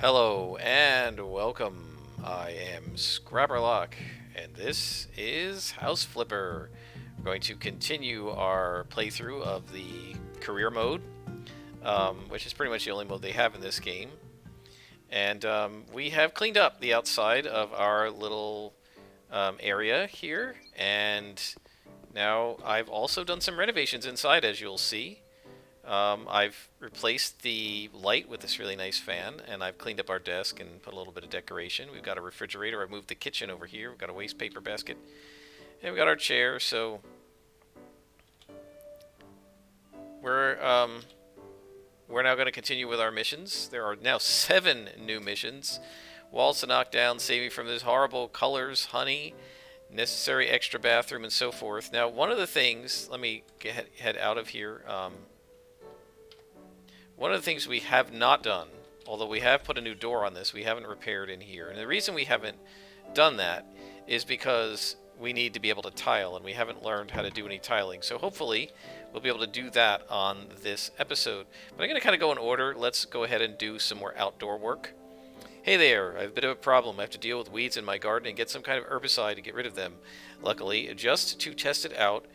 Hello and welcome. I am Scrapperlock, and this is House Flipper. We're going to continue our playthrough of the career mode, which is pretty much the only mode they have in this game. And we have cleaned up the outside of our little area here, and now I've also done some renovations inside, as you'll see. I've replaced the light with this really nice fan, and I've cleaned up our desk and put a little bit of decoration. We've got a refrigerator. I've moved the kitchen over here. We've got a waste paper basket, and we've got our chair. So we're we're now going to continue with our missions. There are now 7 new missions: walls to knock down, saving from those horrible colors, honey, necessary extra bathroom, and so forth. Now, one of the things, let me head out of here. One of the things we have not done, although we have put a new door on this, we haven't repaired in here. And the reason we haven't done that is because we need to be able to tile, and we haven't learned how to do any tiling. So hopefully we'll be able to do that on this episode. But I'm going to kind of go in order. Let's go ahead and do some more outdoor work. Hey there, I have a bit of a problem. I have to deal with weeds in my garden and get some kind of herbicide to get rid of them. Luckily, just to test it out,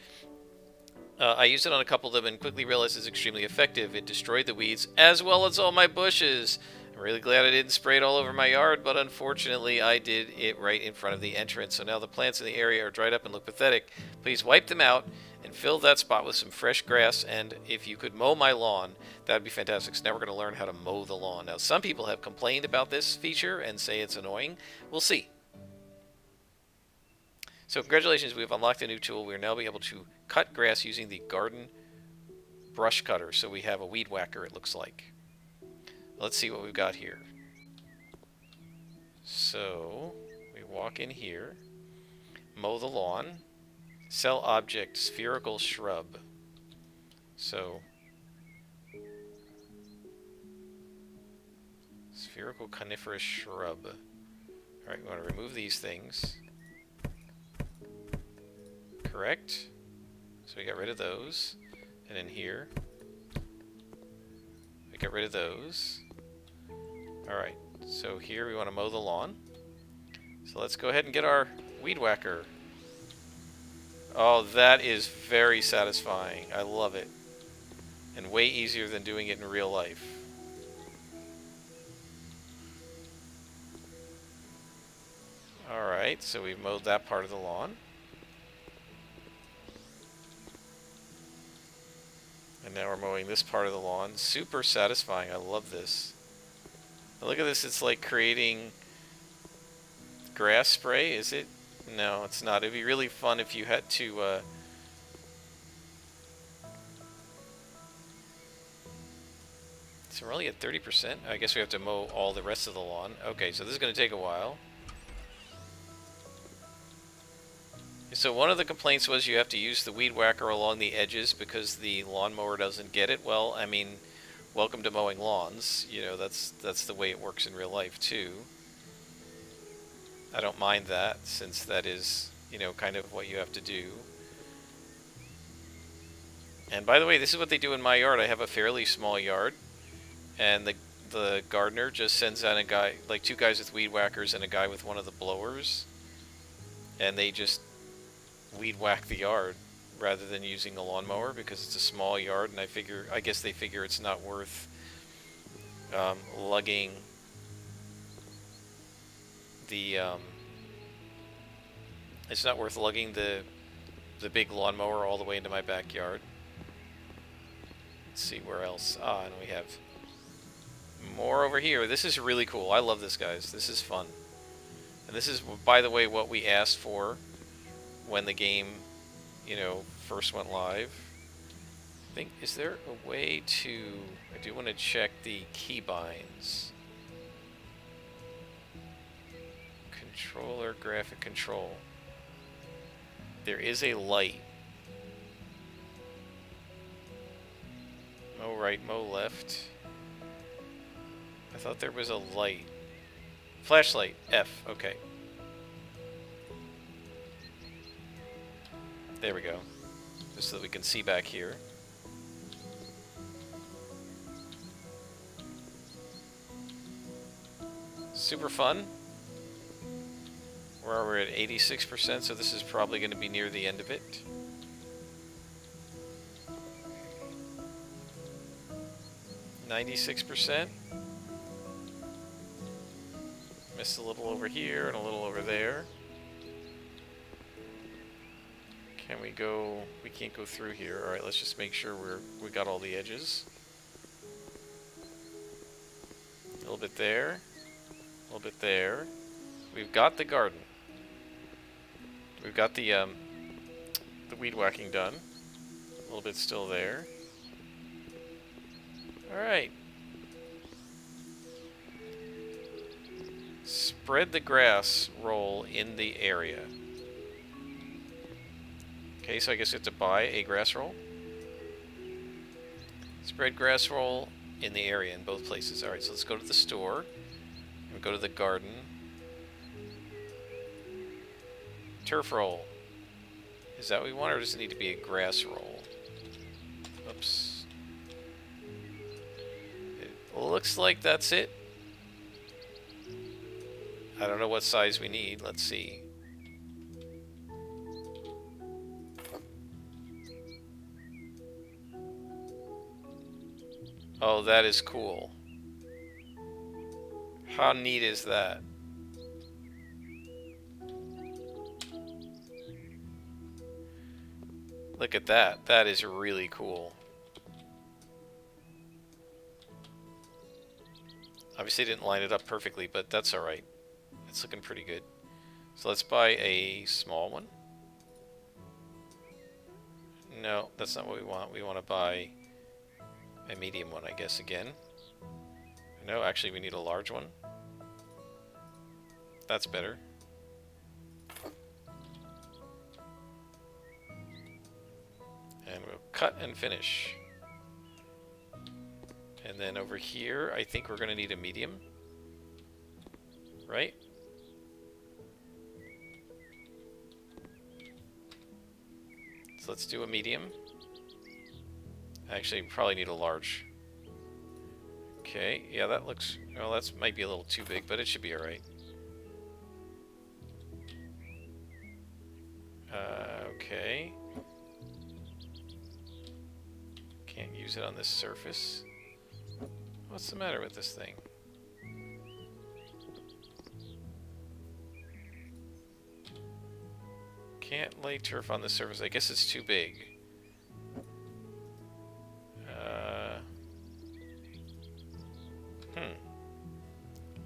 I used it on a couple of them and quickly realized it's extremely effective. It destroyed the weeds as well as all my bushes. I'm really glad I didn't spray it all over my yard, but unfortunately I did it right in front of the entrance. So now the plants in the area are dried up and look pathetic. Please wipe them out and fill that spot with some fresh grass, and if you could mow my lawn, that would be fantastic. So now we're going to learn how to mow the lawn. Now some people have complained about this feature and say it's annoying. We'll see. So congratulations, we've unlocked a new tool. We're now able to cut grass using the garden brush cutter. So we have a weed whacker, it looks like. Let's see what we've got here. So we walk in here, mow the lawn, sell object, spherical shrub. So spherical coniferous shrub. Alright, we want to remove these things. Correct. So we got rid of those. And in here, we got rid of those. Alright, so here we want to mow the lawn. So let's go ahead and get our weed whacker. Oh, that is very satisfying. I love it. And way easier than doing it in real life. Alright, so we've mowed that part of the lawn. And now we're mowing this part of the lawn. Super satisfying. I love this. Now look at this. It's like creating grass spray. Is it? No, it's not. It'd be really fun if you had to... So we're only at 30%. I guess we have to mow all the rest of the lawn. Okay, so this is going to take a while. So one of the complaints was you have to use the weed whacker along the edges because the lawnmower doesn't get it. Well, I mean, welcome to mowing lawns. You know, that's the way it works in real life too. I don't mind that, since that is, you know, kind of what you have to do. And by the way, this is what they do in my yard. I have a fairly small yard, and the gardener just sends out a guy, like 2 guys with weed whackers and a guy with one of the blowers, and they just weed whack the yard rather than using a lawnmower because it's a small yard, and I guess they figure it's not worth lugging the it's not worth lugging the big lawnmower all the way into my backyard. Let's see where else. And we have more over here. This is really cool. I love this, guys. This is fun. And this is, by the way, what we asked for when the game, you know, first went live. I think, is there a way to... I do want to check the keybinds. Controller, graphic control. There is a light. Mow right, mow left. I thought there was a light. Flashlight, F, okay. There we go. Just so that we can see back here. Super fun. We're at 86%, so this is probably going to be near the end of it. %. Missed a little over here and a little over there. Can we go? We can't go through here. All right, let's just make sure we got all the edges. A little bit there, a little bit there. We've got the garden. We've got the weed whacking done. A little bit still there. All right. Spread the grass roll in the area. Okay, so I guess we have to buy a grass roll. Spread grass roll in the area in both places. Alright, so let's go to the store. And go to the garden. Turf roll. Is that what we want, or does it need to be a grass roll? Oops. It looks like that's it. I don't know what size we need. Let's see. Oh, that is cool. How neat is that? Look at that. That is really cool. Obviously didn't line it up perfectly, but that's alright. It's looking pretty good. So let's buy a small one. No, that's not what we want. We want to buy a medium one, I guess, again. No, actually we need a large one. That's better. And we'll cut and finish. And then over here, I think we're going to need a medium. Right? So let's do a medium. Actually, we probably need a large. Okay, yeah, that looks... Well, that might be a little too big, but it should be alright. Okay. Can't use it on this surface. What's the matter with this thing? Can't lay turf on the surface. I guess it's too big.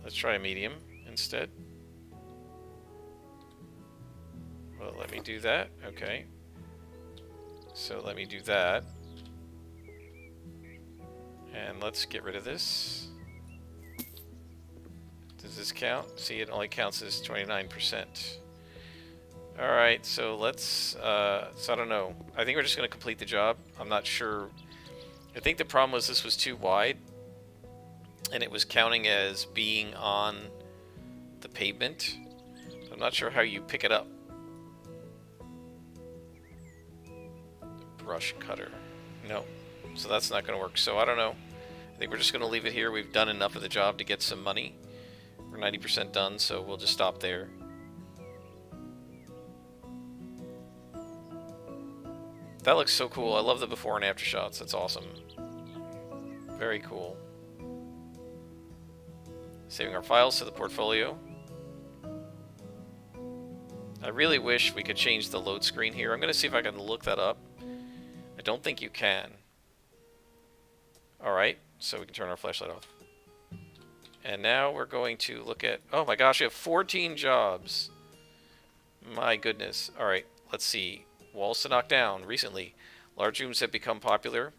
Let's try a medium instead. Well, let me do that. Okay. So let me do that. And let's get rid of this. Does this count? See, it only counts as 29%. Alright, so let's... so I don't know. I think we're just going to complete the job. I'm not sure. I think the problem was this was too wide. And it was counting as being on the pavement. So I'm not sure how you pick it up. Brush cutter. No. So that's not going to work. So I don't know. I think we're just going to leave it here. We've done enough of the job to get some money. We're 90% done, so we'll just stop there. That looks so cool. I love the before and after shots. That's awesome. Very cool. Saving our files to the portfolio. I really wish we could change the load screen here. I'm going to see if I can look that up. I don't think you can. Alright, so we can turn our flashlight off. And now we're going to look at... Oh my gosh, we have 14 jobs. My goodness. Alright, let's see. Walls to knock down. Recently, large rooms have become popular,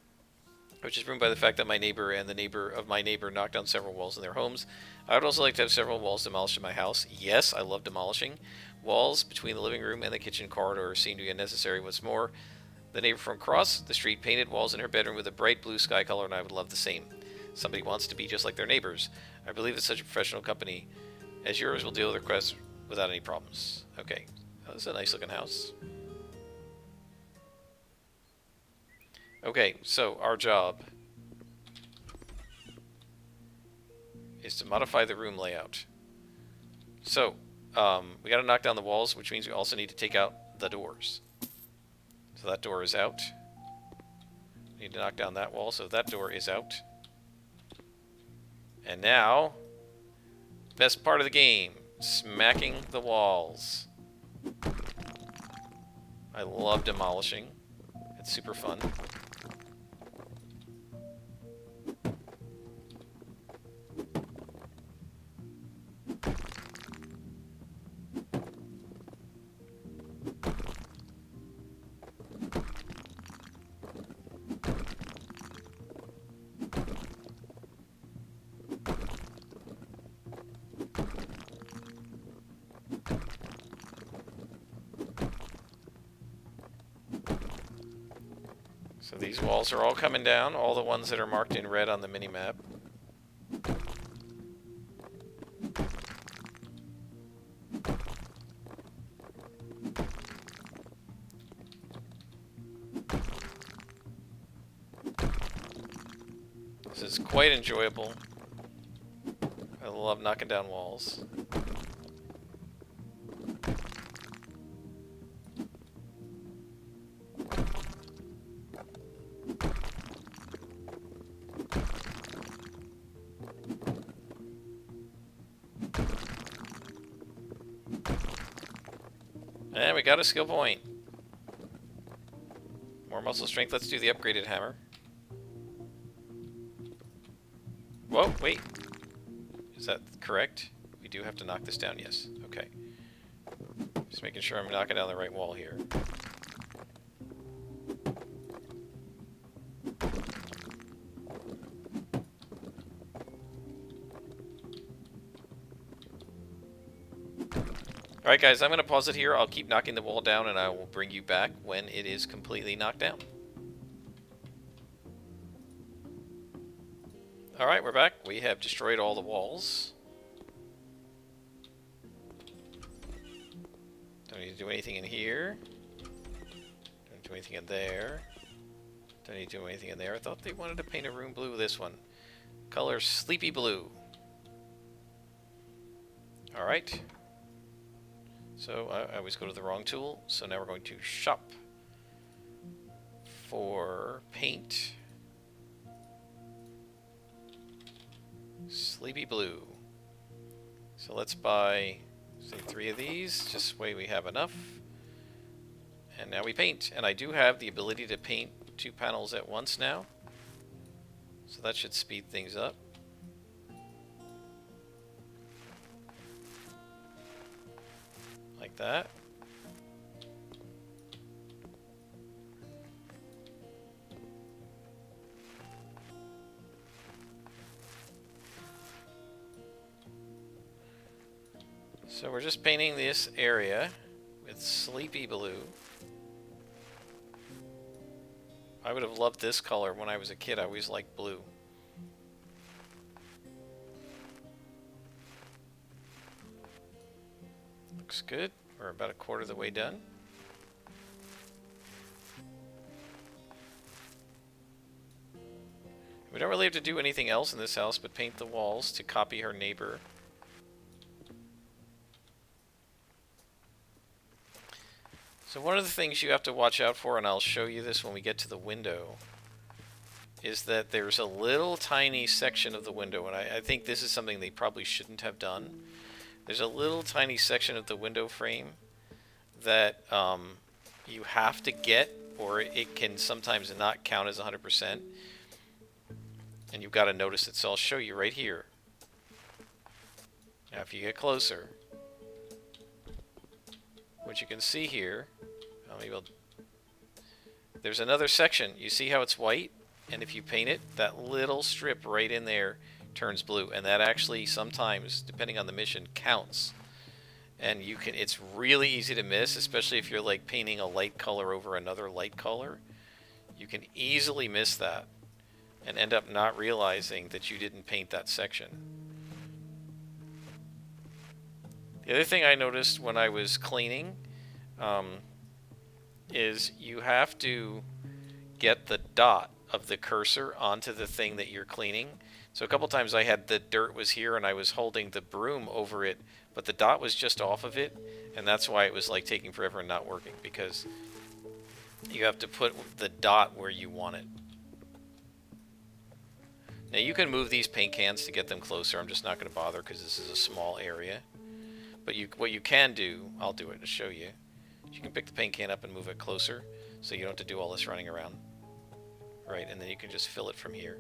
which is proven by the fact that my neighbor and the neighbor of my neighbor knocked down several walls in their homes. I would also like to have several walls demolished in my house. Yes, I love demolishing. Walls between the living room and the kitchen corridor seem to be unnecessary. What's more, the neighbor from across the street painted walls in her bedroom with a bright blue sky color, and I would love the same. Somebody wants to be just like their neighbors. I believe that such a professional company as yours will deal with requests without any problems. Okay, oh, this is a nice looking house. Okay, so our job is to modify the room layout. So, we got to knock down the walls, which means we also need to take out the doors. So that door is out. We need to knock down that wall, so that door is out. And now, best part of the game, smacking the walls. I love demolishing. It's super fun. So these walls are all coming down, all the ones that are marked in red on the mini-map. This is quite enjoyable. I love knocking down walls. And we got a skill point. More muscle strength. Let's do the upgraded hammer. Whoa, wait. Is that correct? We do have to knock this down, yes. Okay. Just making sure I'm knocking down the right wall here. Alright guys, I'm going to pause it here. I'll keep knocking the wall down and I will bring you back when it is completely knocked down. Alright, we're back. We have destroyed all the walls. Don't need to do anything in here. Don't do anything in there. Don't need to do anything in there. I thought they wanted to paint a room blue. This one. Color Sleepy Blue. Alright. So I always go to the wrong tool. So now we're going to shop for paint. Sleepy Blue. So let's buy, say, 3 of these. Just way we have enough. And now we paint. And I do have the ability to paint 2 panels at once now. So that should speed things up. Like that. So we're just painting this area with Sleepy Blue. I would have loved this color when I was a kid. I always liked blue. Looks good. We're about a quarter of the way done. We don't really have to do anything else in this house but paint the walls to copy her neighbor. So one of the things you have to watch out for, and I'll show you this when we get to the window, is that there's a little tiny section of the window, and I think this is something they probably shouldn't have done. There's a little tiny section of the window frame that you have to get, or it can sometimes not count as 100%. And you've got to notice it, so I'll show you right here. Now if you get closer, what you can see here, there's another section. You see how it's white? And if you paint it, that little strip right in there turns blue. And that actually sometimes, depending on the mission, counts. And you can, it's really easy to miss, especially if you're like painting a light color over another light color. You can easily miss that and end up not realizing that you didn't paint that section. The other thing I noticed when I was cleaning is you have to get the dot of the cursor onto the thing that you're cleaning So a couple times I had the dirt was here and I was holding the broom over it, but the dot was just off of it, and that's why it was like taking forever and not working, because you have to put the dot where you want it. Now you can move these paint cans to get them closer. I'm just not going to bother because this is a small area. But what you can do, I'll do it to show you. You can pick the paint can up and move it closer, so you don't have to do all this running around. Right, and then you can just fill it from here.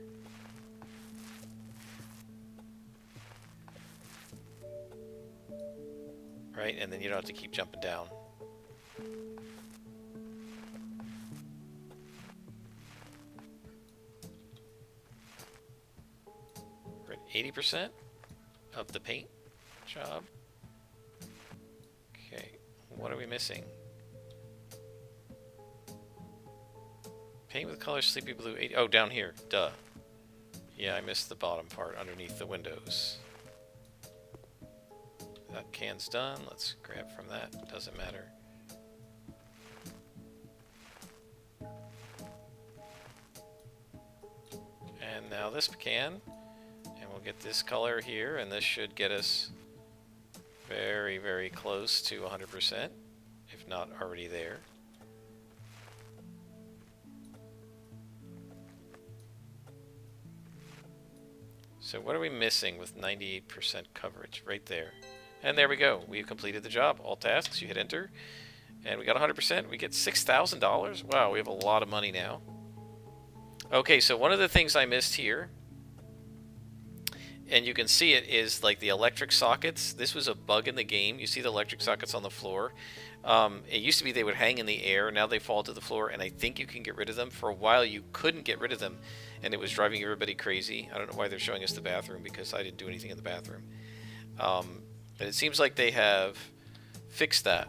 Right, and then you don't have to keep jumping down. We're at 80% of the paint job. Okay, what are we missing? Paint with color sleepy blue 80. Oh, down here. Duh. Yeah, I missed the bottom part underneath the windows. That can's done. Let's grab from that. Doesn't matter. And now this can. And we'll get this color here, and this should get us very, very close to 100%, if not already there. So what are we missing with 98% coverage? Right there. And there we go. We've completed the job. All tasks. You hit enter. And we got 100%. We get $6,000. Wow, we have a lot of money now. Okay, so one of the things I missed here, and you can see it, is like the electric sockets. This was a bug in the game. You see the electric sockets on the floor. It used to be they would hang in the air. Now they fall to the floor, and I think you can get rid of them. For a while, you couldn't get rid of them, and it was driving everybody crazy. I don't know why they're showing us the bathroom, because I didn't do anything in the bathroom. But it seems like they have fixed that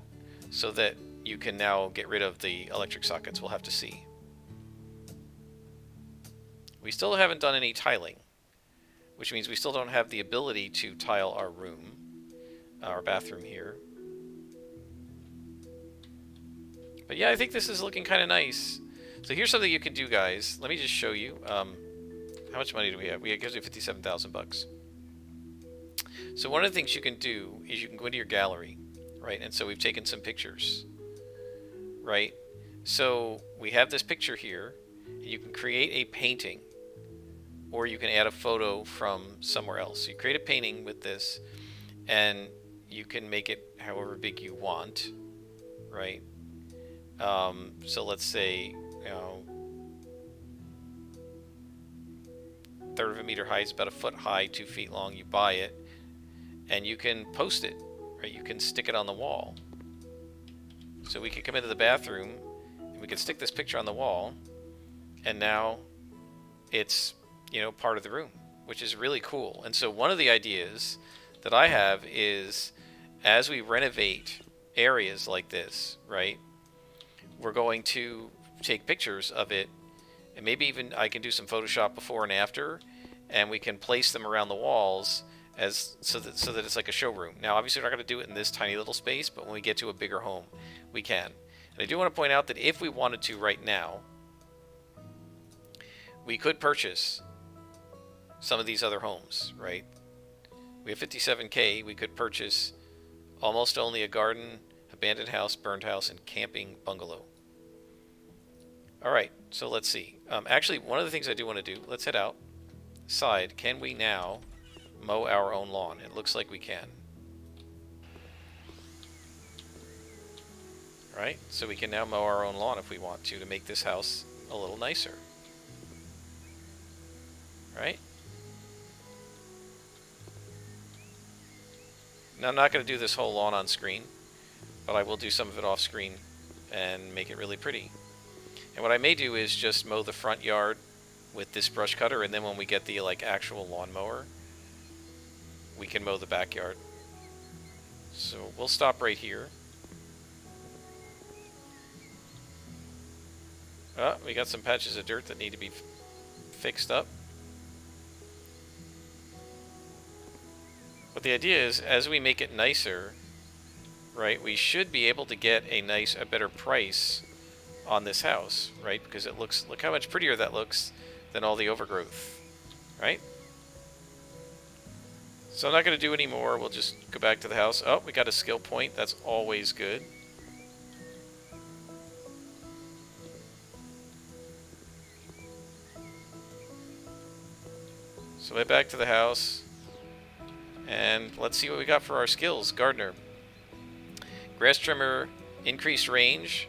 so that you can now get rid of the electric sockets. We'll have to see. We still haven't done any tiling, which means we still don't have the ability to tile our room, our bathroom here. But yeah, I think this is looking kind of nice. So here's something you can do, guys. Let me just show you. How much money do we have? We have 57,000 bucks. So one of the things you can do is you can go into your gallery, right? And so we've taken some pictures, right? So we have this picture here. You can create a painting, or you can add a photo from somewhere else. So you create a painting with this, and you can make it however big you want, right? So let's say, you know, 1/3 of a meter high is about 1 foot high, 2 feet long. You buy it, and you can post it, right? You can stick it on the wall. So we could come into the bathroom, and we could stick this picture on the wall, and now it's, you know, part of the room, which is really cool. And so one of the ideas that I have is, as we renovate areas like this, right, we're going to take pictures of it, and maybe even I can do some Photoshop before and after, and we can place them around the walls as so that it's like a showroom. Now, obviously, we're not going to do it in this tiny little space, but when we get to a bigger home, we can. And I do want to point out that if we wanted to right now, we could purchase some of these other homes, right? We have 57K. We could purchase almost only a garden, abandoned house, burned house, and camping bungalow. All right, so let's see. Actually, one of the things I do want to do, let's head out. Side, can we now mow our own lawn? It looks like we can. All right, so we can now mow our own lawn if we want to make this house a little nicer. Right? Now, I'm not going to do this whole lawn on screen, but I will do some of it off screen and make it really pretty. And what I may do is just mow the front yard with this brush cutter, and then when we get the actual lawnmower, we can mow the backyard. So we'll stop right here. Oh, we got some patches of dirt that need to be fixed up. But the idea is, as we make it nicer, right, we should be able to get a better price on this house, right? Because it looks, look how much prettier that looks than all the overgrowth, right? So I'm not going to do any more. We'll just go back to the house. Oh, we got a skill point. That's always good. So head back to the house. And let's see what we got for our skills. Gardener. Grass trimmer, increased range.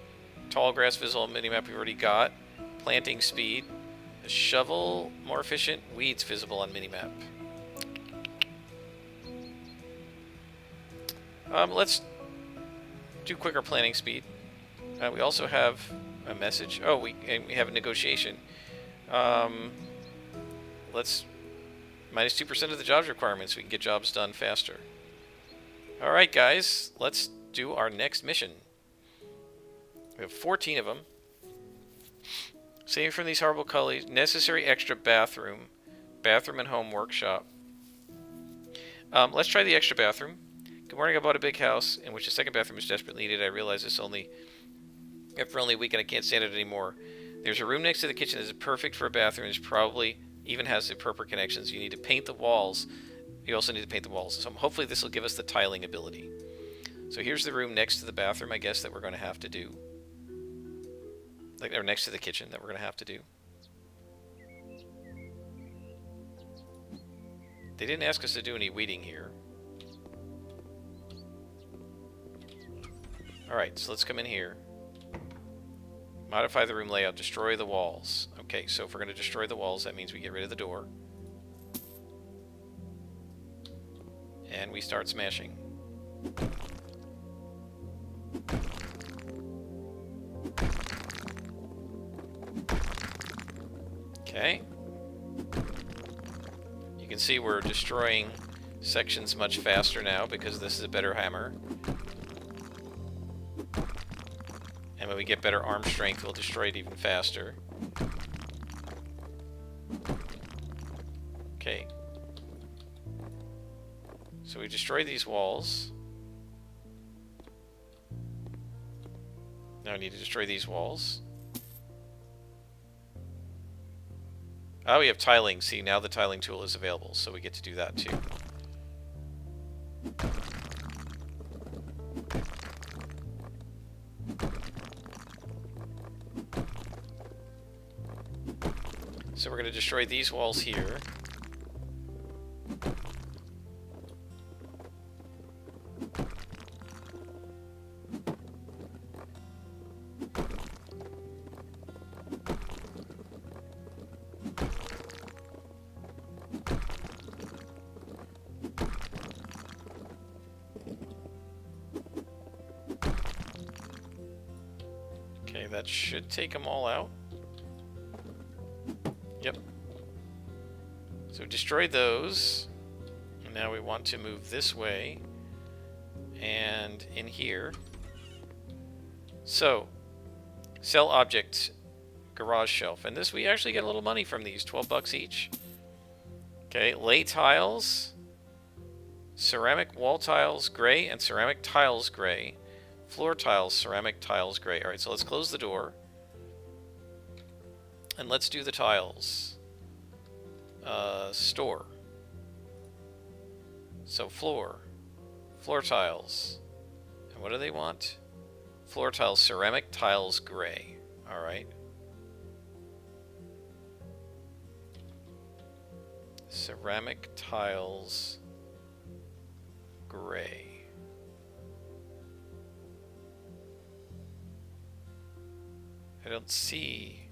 Tall grass visible on minimap we've already got. Planting speed. A shovel, more efficient. Weeds visible on minimap. Let's do quicker planting speed. We also have a message. Oh, we have a negotiation. Let's minus 2% of the jobs requirements. So we can get jobs done faster. All right, guys, let's do our next mission. We have 14 of them. Saving from these horrible cullies. Necessary extra bathroom. Bathroom and home workshop. Let's try the extra bathroom. Good morning, I bought a big house in which a second bathroom is desperately needed. I realize this only after only a week and I can't stand it anymore. There's a room next to the kitchen that is perfect for a bathroom. It probably even has the proper connections. You need to paint the walls. You also need to paint the walls. So hopefully this will give us the tiling ability. So here's the room next to the bathroom, I guess, that we're going to have to do. Like, or next to the kitchen that we're going to have to do. They didn't ask us to do any weeding here. Alright, so let's come in here. Modify the room layout, destroy the walls. Okay, so if we're going to destroy the walls, that means we get rid of the door. And we start smashing. Okay. You can see we're destroying sections much faster now because this is a better hammer. And when we get better arm strength, we'll destroy it even faster. Okay. So we destroy these walls. Now we need to destroy these walls. Oh, we have tiling. See, now the tiling tool is available, so we get to do that too. So we're going to destroy these walls here. Okay, that should take them all out. Yep. So destroy those. And now we want to move this way. And in here. So, sell object, garage shelf. And this, we actually get a little money from these, 12 bucks each. Okay, lay tiles. Ceramic wall tiles, gray, and ceramic tiles, gray. Floor tiles, ceramic tiles, gray. Alright, so let's close the door. And let's do the tiles. Store. So floor. Floor tiles. And what do they want? Floor tiles, ceramic tiles, gray. Alright. Ceramic tiles, gray. I don't see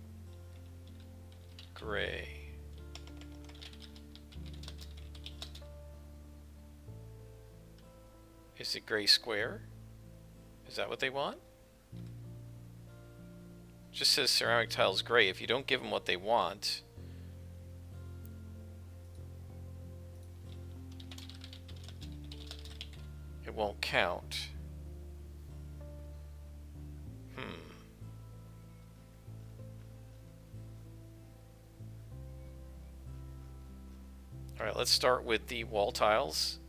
gray. Is it gray square? Is that what they want? It just says ceramic tiles gray. If you don't give them what they want, it won't count. Alright, let's start with the wall tiles.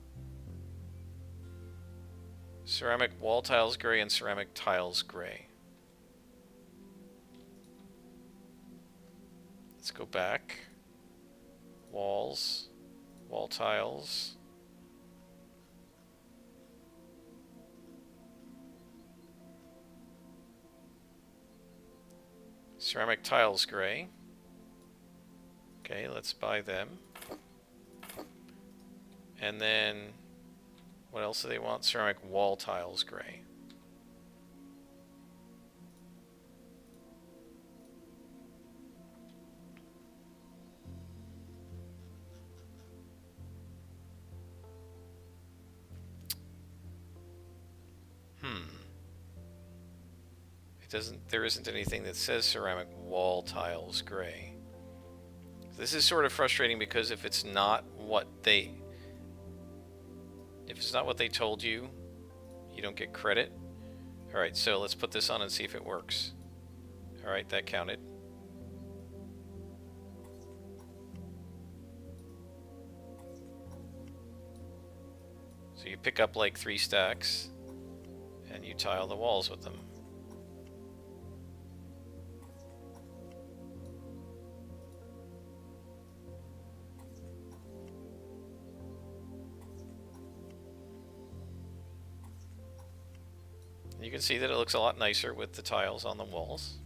Ceramic wall tiles gray and ceramic tiles gray. Let's go back. Walls. Wall tiles. Ceramic tiles gray. Okay, let's buy them. And then, what else do they want? Ceramic wall tiles gray. There isn't anything that says ceramic wall tiles gray. This is sort of frustrating because if it's not what they told you, you don't get credit. Alright, so let's put this on and see if it works. Alright, that counted. So you pick up like 3 stacks and you tile the walls with them. You can see that it looks a lot nicer with the tiles on the walls.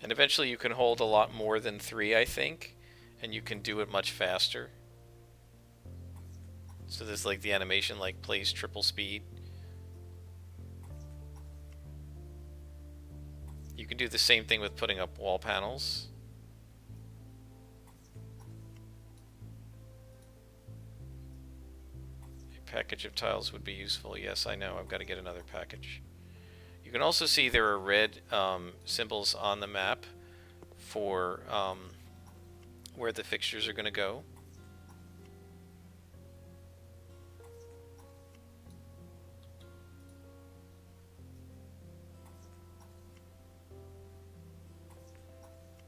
And eventually you can hold a lot more than 3, I think, and you can do it much faster. So there's like the animation like plays triple speed. You can do the same thing with putting up wall panels. Package of tiles would be useful. Yes, I know. I've got to get another package. You can also see there are red symbols on the map for where the fixtures are going to go.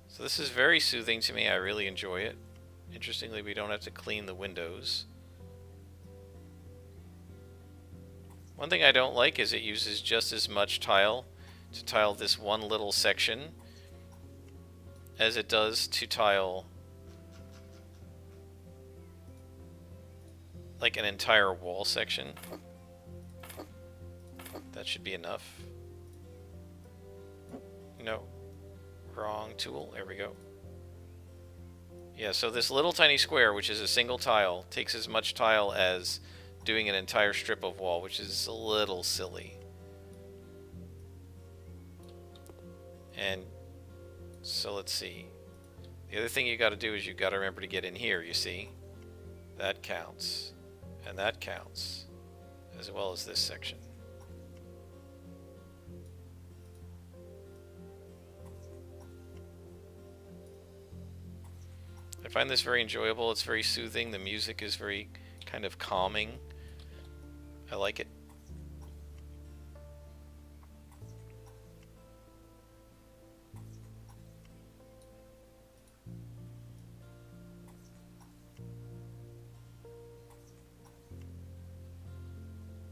So this is very soothing to me. I really enjoy it. Interestingly, we don't have to clean the windows. One thing I don't like is it uses just as much tile to tile this one little section as it does to tile like an entire wall section. That should be enough. No, wrong tool. There we go. Yeah, so this little tiny square, which is a single tile, takes as much tile as doing an entire strip of wall, which is a little silly. And so let's see. The other thing you got to do is you got to remember to get in here, you see? That counts. And that counts. As well as this section. I find this very enjoyable. It's very soothing. The music is very kind of calming. I like it.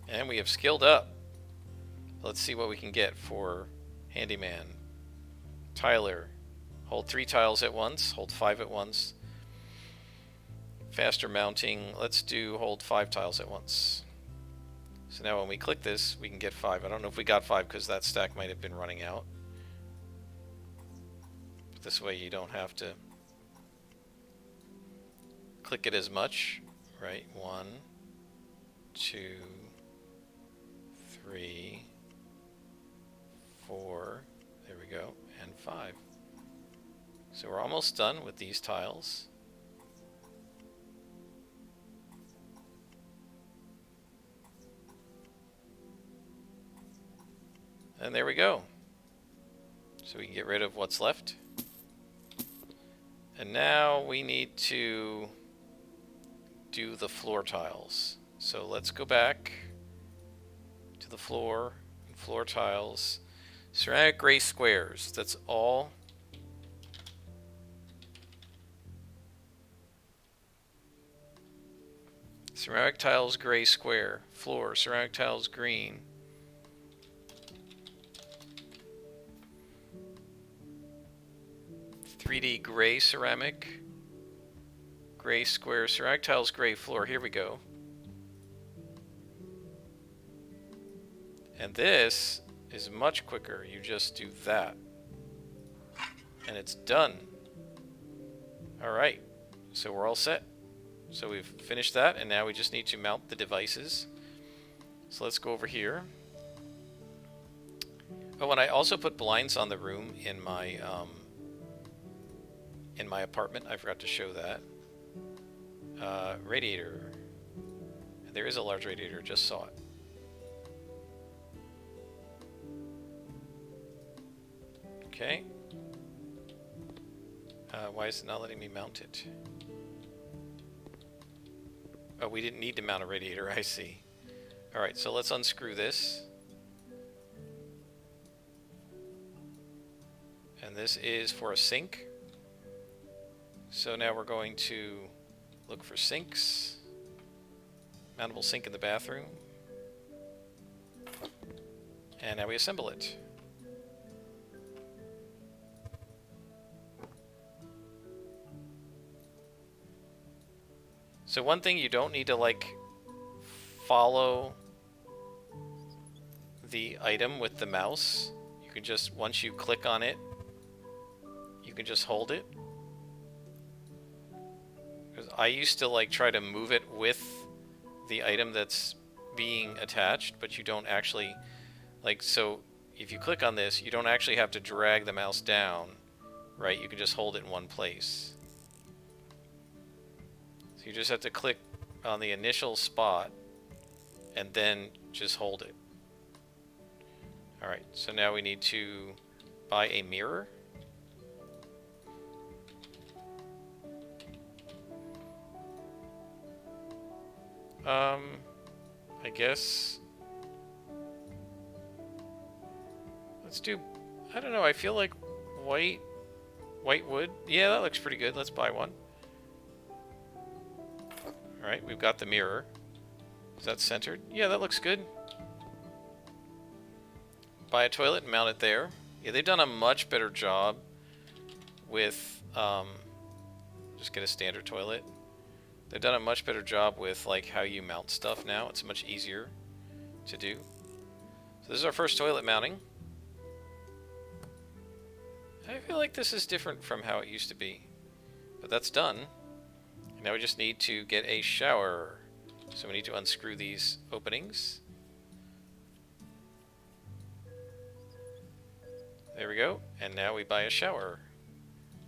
And we have skilled up. Let's see what we can get for Handyman. Tiler. Hold 3 tiles at once. Hold 5 at once. Faster mounting. Let's do hold 5 tiles at once. So now when we click this, we can get 5. I don't know if we got 5 because that stack might have been running out. But this way you don't have to click it as much. Right? 1, 2, 3, 4. There we go. And 5. So we're almost done with these tiles. And there we go. So we can get rid of what's left. And now we need to do the floor tiles. So let's go back to the floor tiles. Ceramic gray squares. That's all. Ceramic tiles gray square. Floor. Ceramic tiles green. .3D gray ceramic, gray square, ceramic tiles gray floor. Here we go. And this is much quicker. You just do that. And it's done. Alright, so we're all set. So we've finished that, and now we just need to mount the devices. So let's go over here. Oh, and I also put blinds on the room in my apartment. I forgot to show that. Radiator. There is a large radiator, just saw it. Okay. Why is it not letting me mount it? Oh, we didn't need to mount a radiator, I see. Alright, so let's unscrew this. And this is for a sink. So now we're going to look for sinks. Mountable sink in the bathroom. And now we assemble it. So one thing, you don't need to like follow the item with the mouse. You can just, once you click on it, you can just hold it. Because I used to like try to move it with the item that's being attached, but you don't actually, like, so if you click on this, you don't actually have to drag the mouse down, right? You can just hold it in one place. So you just have to click on the initial spot and then just hold it. Alright, so now we need to buy a mirror. I guess let's do, I don't know, I feel like white wood. Yeah, that looks pretty good. Let's buy one. Alright, we've got the mirror. Is that centered? Yeah, that looks good. Buy a toilet and mount it there. Yeah, they've done a much better job with, just get a standard toilet. They've done a much better job with like how you mount stuff now. It's much easier to do. So this is our first toilet mounting. I feel like this is different from how it used to be. But that's done. And now we just need to get a shower. So we need to unscrew these openings. There we go. And now we buy a shower.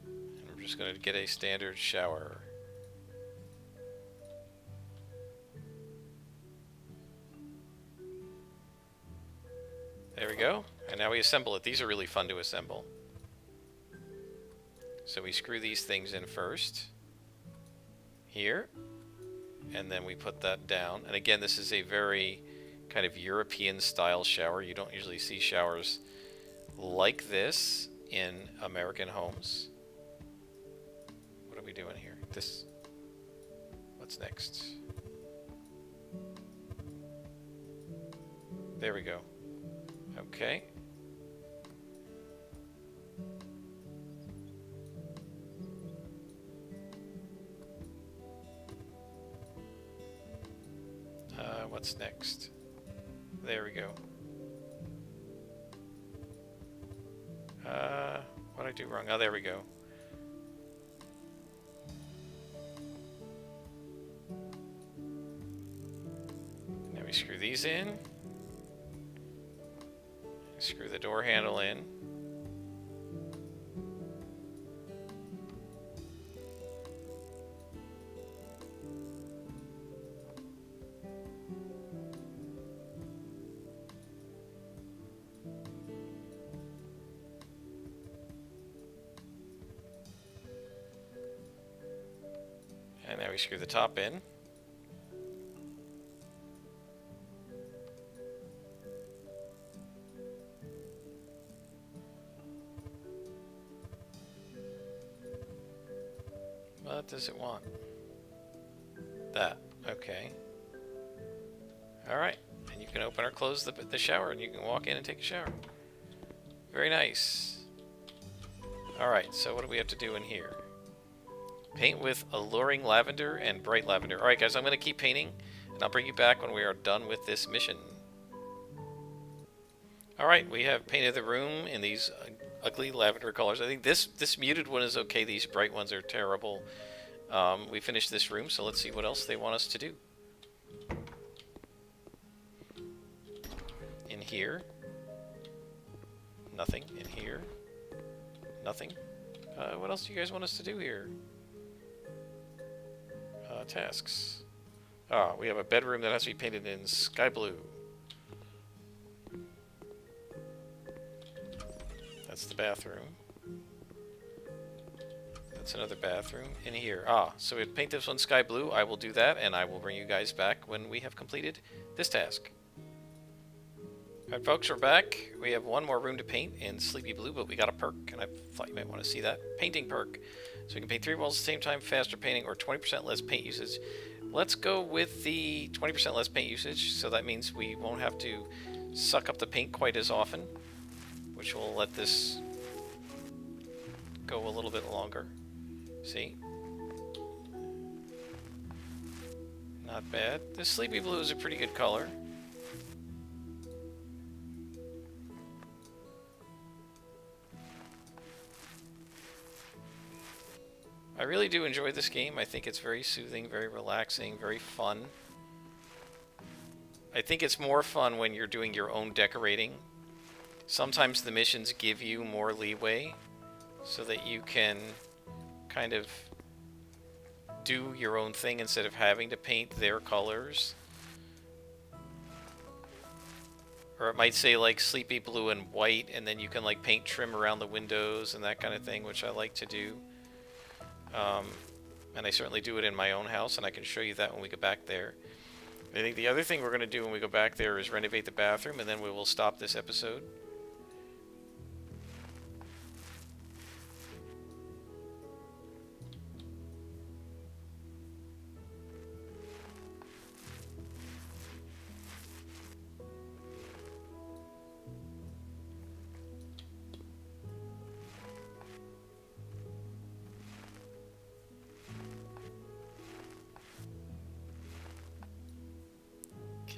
And we're just going to get a standard shower. There we go. And now we assemble it. These are really fun to assemble. So we screw these things in first. Here. And then we put that down. And again, this is a very kind of European style shower. You don't usually see showers like this in American homes. What are we doing here? This. What's next? There we go. Okay. What's next? There we go. What did I do wrong? Oh, there we go. Now we screw these in. Screw the door handle in. And now we screw the top in. What does it want? That. Okay. Alright. And you can open or close the shower and you can walk in and take a shower. Very nice. Alright, so what do we have to do in here? Paint with alluring lavender and bright lavender. Alright guys, I'm going to keep painting and I'll bring you back when we are done with this mission. Alright, we have painted the room in these ugly lavender colors. I think this muted one is okay. These bright ones are terrible. We finished this room, so let's see what else they want us to do. In here. Nothing. In here. Nothing. What else do you guys want us to do here? Tasks. We have a bedroom that has to be painted in sky blue. That's the bathroom. That's another bathroom in here. So we paint this one sky blue. I will do that, and I will bring you guys back when we have completed this task. Alright folks, we're back. We have one more room to paint in sleepy blue, but we got a perk, and I thought you might want to see that. Painting perk. So we can paint 3 walls at the same time, faster painting, or 20% less paint usage. Let's go with the 20% less paint usage, so that means we won't have to suck up the paint quite as often, which will let this go a little bit longer. See? Not bad. This sleepy blue is a pretty good color. I really do enjoy this game. I think it's very soothing, very relaxing, very fun. I think it's more fun when you're doing your own decorating. Sometimes the missions give you more leeway so that you can kind of do your own thing instead of having to paint their colors. Or it might say like sleepy blue and white, and then you can like paint trim around the windows and that kind of thing, which I like to do. And I certainly do it in my own house, and I can show you that when we go back there. I think the other thing we're going to do when we go back there is renovate the bathroom, and then we will stop this episode.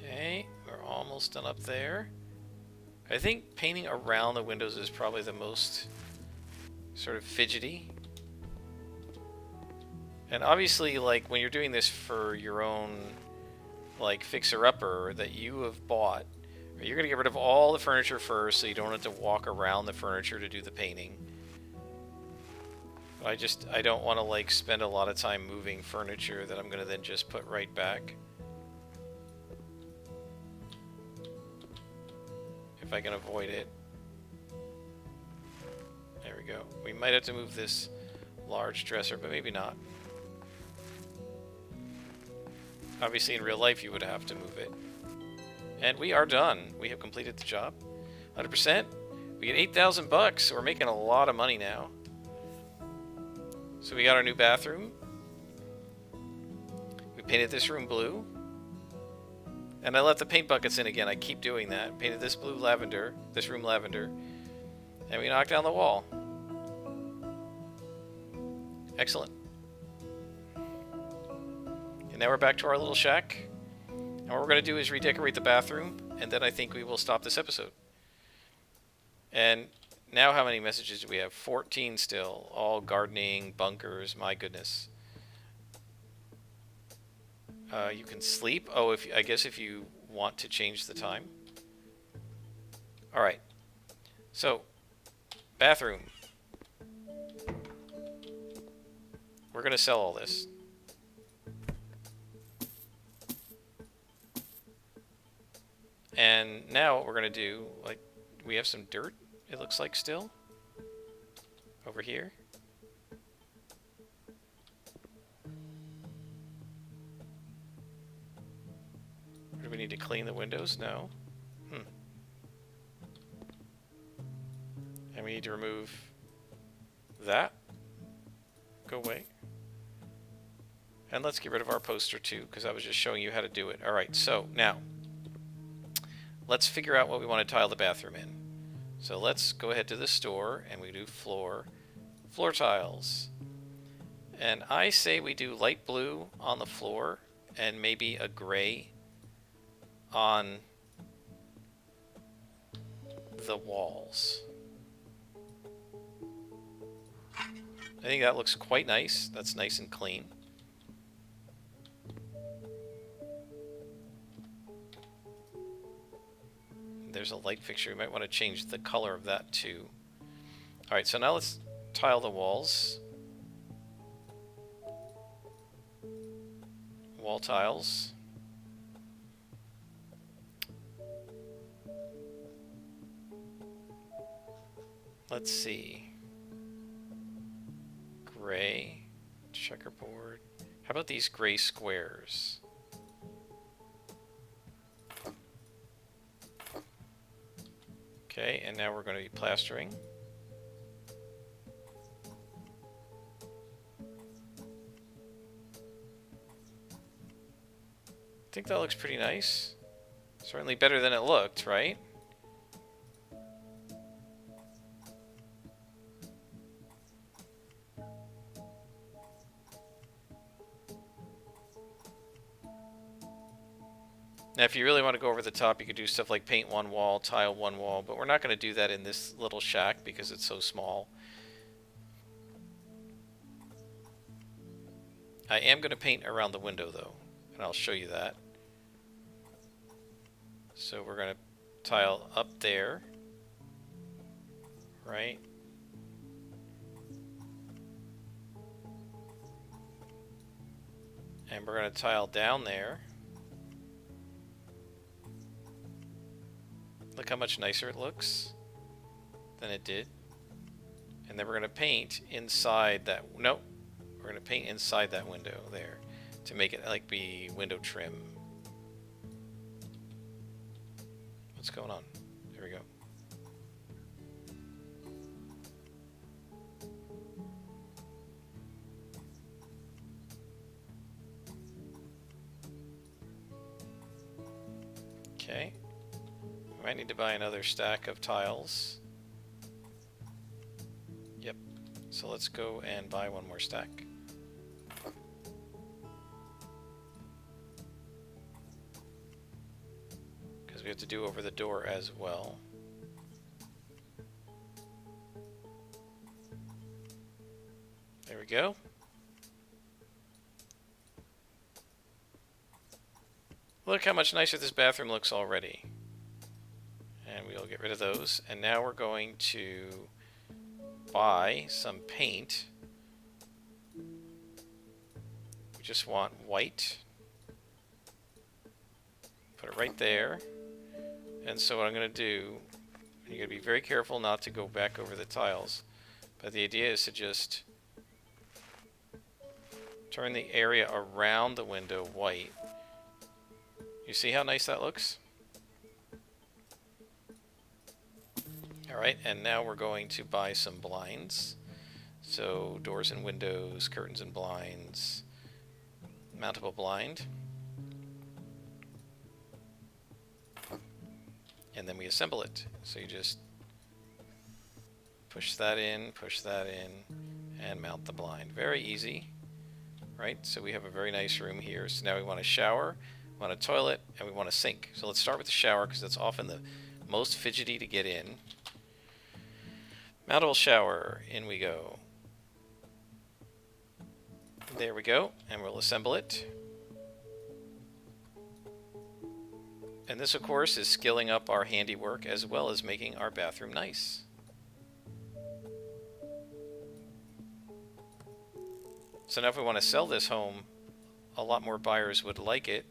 Okay, we're almost done up there. I think painting around the windows is probably the most sort of fidgety. And obviously, like, when you're doing this for your own, like, fixer-upper that you have bought, you're going to get rid of all the furniture first so you don't have to walk around the furniture to do the painting. I don't want to, like, spend a lot of time moving furniture that I'm going to then just put right back. If I can avoid it. There we go. We might have to move this large dresser, but maybe not. Obviously, in real life, you would have to move it. And we are done. We have completed the job. 100%. We get 8,000 bucks. So we're making a lot of money now. So we got our new bathroom. We painted this room blue. And I left the paint buckets in again. I keep doing that. Painted this blue lavender, this room lavender. And we knocked down the wall. Excellent. And now we're back to our little shack. And what we're going to do is redecorate the bathroom. And then I think we will stop this episode. And now how many messages do we have? 14 still. All gardening, bunkers, my goodness. You can sleep. Oh, I guess if you want to change the time. All right. So, bathroom. We're going to sell all this. And now what we're going to do, like, we have some dirt, it looks like still. Over here. Do we need to clean the windows? No. And we need to remove that. Go away. And let's get rid of our poster too, because I was just showing you how to do it. Alright, so now let's figure out what we want to tile the bathroom in. So let's go ahead to the store and we do floor tiles. And I say we do light blue on the floor and maybe a gray on the walls. I think that looks quite nice. That's nice and clean. There's a light fixture. You might want to change the color of that too. Alright, so now let's tile the walls. Wall tiles. Let's see. Gray, checkerboard. How about these gray squares? Okay, and now we're going to be plastering. I think that looks pretty nice. Certainly better than it looked, right? Now, if you really want to go over the top, you could do stuff like paint one wall, tile one wall, but we're not going to do that in this little shack because it's so small. I am going to paint around the window, though, and I'll show you that. So we're going to tile up there, right? And we're going to tile down there. Look how much nicer it looks than it did. And then we're going to paint inside that... Nope. We're going to paint inside that window there to make it like be window trim. What's going on? There we go. Okay. We might need to buy another stack of tiles. Yep. So let's go and buy one more stack. Because we have to do over the door as well. There we go. Look how much nicer this bathroom looks already. And we'll get rid of those. And now we're going to buy some paint. We just want white. Put it right there. And so what I'm going to do, you're going to be very careful not to go back over the tiles. But the idea is to just turn the area around the window white. You see how nice that looks? Alright, and now we're going to buy some blinds. So doors and windows, curtains and blinds, mountable blind. And then we assemble it. So you just push that in, and mount the blind. Very easy, right? So we have a very nice room here. So now we want a shower, we want a toilet, and we want a sink. So let's start with the shower because that's often the most fidgety to get in. Mountable shower, in we go. There we go, and we'll assemble it. And this, of course, is skilling up our handiwork as well as making our bathroom nice. So now if we want to sell this home, a lot more buyers would like it.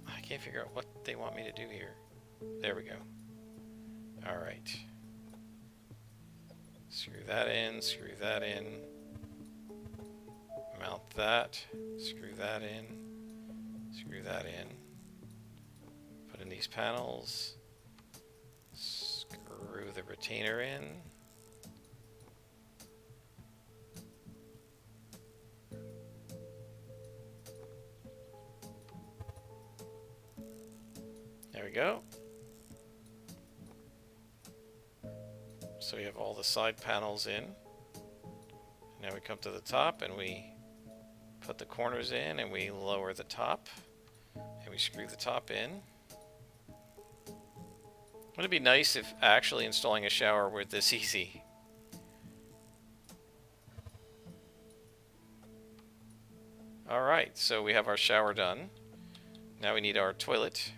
I can't figure out what they want me to do here. There we go. Alright. Screw that in, mount that, screw that in, put in these panels, screw the retainer in, there we go. So we have all the side panels in. Now we come to the top and we put the corners in and we lower the top and we screw the top in. Wouldn't it be nice if actually installing a shower were this easy? Alright, so we have our shower done. Now we need our toilet.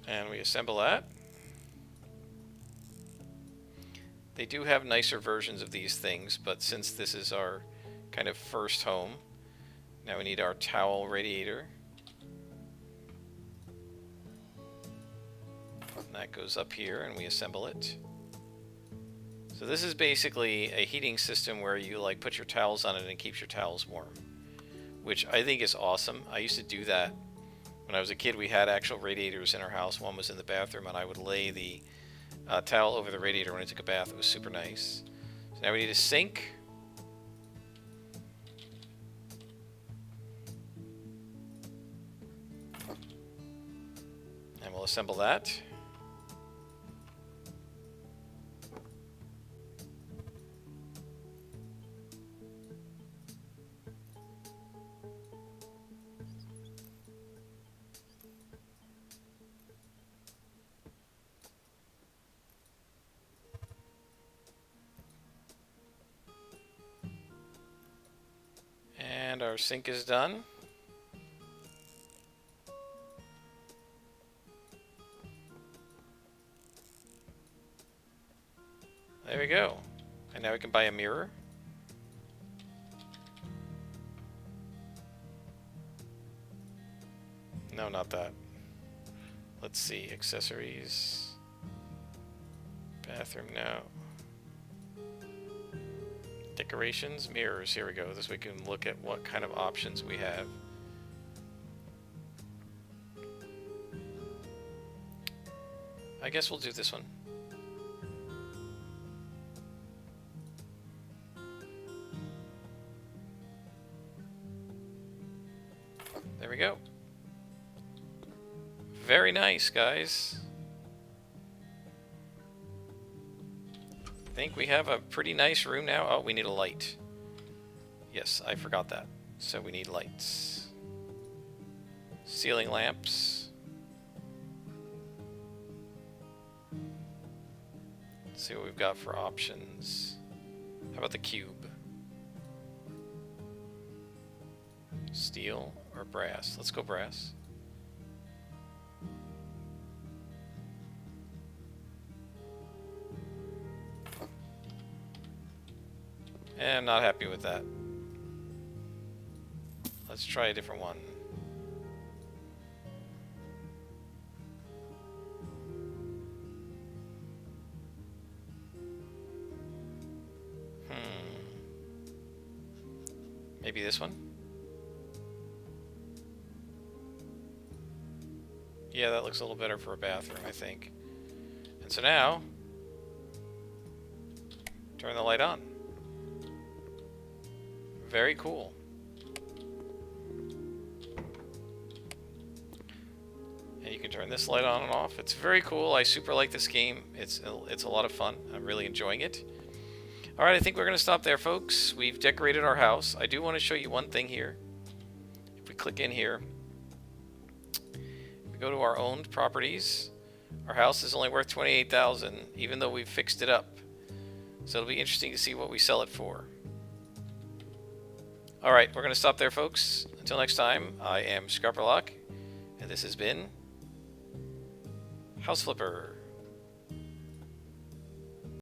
And we assemble that. They do have nicer versions of these things, but since this is our kind of first home, now we need our towel radiator. And that goes up here and we assemble it. So this is basically a heating system where you like put your towels on it and it keeps your towels warm, which I think is awesome. I used to do that when I was a kid. We had actual radiators in our house. One was in the bathroom and I would lay the towel over the radiator when I took a bath. It was super nice. So now we need a sink. And we'll assemble that. And our sink is done. There we go. And now we can buy a mirror. No, not that. Let's see. Accessories. Bathroom, no. Decorations, mirrors. Here we go. This way we can look at what kind of options we have. I guess we'll do this one. There we go. Very nice, guys. I think we have a pretty nice room now. Oh, we need a light. Yes, I forgot that. So we need lights. Ceiling lamps. Let's see what we've got for options. How about the cube? Steel or brass? Let's go brass. And I'm not happy with that. Let's try a different one. Maybe this one? Yeah, that looks a little better for a bathroom, I think. And so now, turn the light on. Very cool. And you can turn this light on and off. It's very cool. I super like this game. It's a lot of fun. I'm really enjoying it. Alright, I think we're going to stop there, folks. We've decorated our house. I do want to show you one thing here. If we click in here, we go to our owned properties. Our house is only worth $28,000, even though we've fixed it up. So it'll be interesting to see what we sell it for. Alright, we're going to stop there, folks. Until next time, I am Scarperlock, and this has been House Flipper.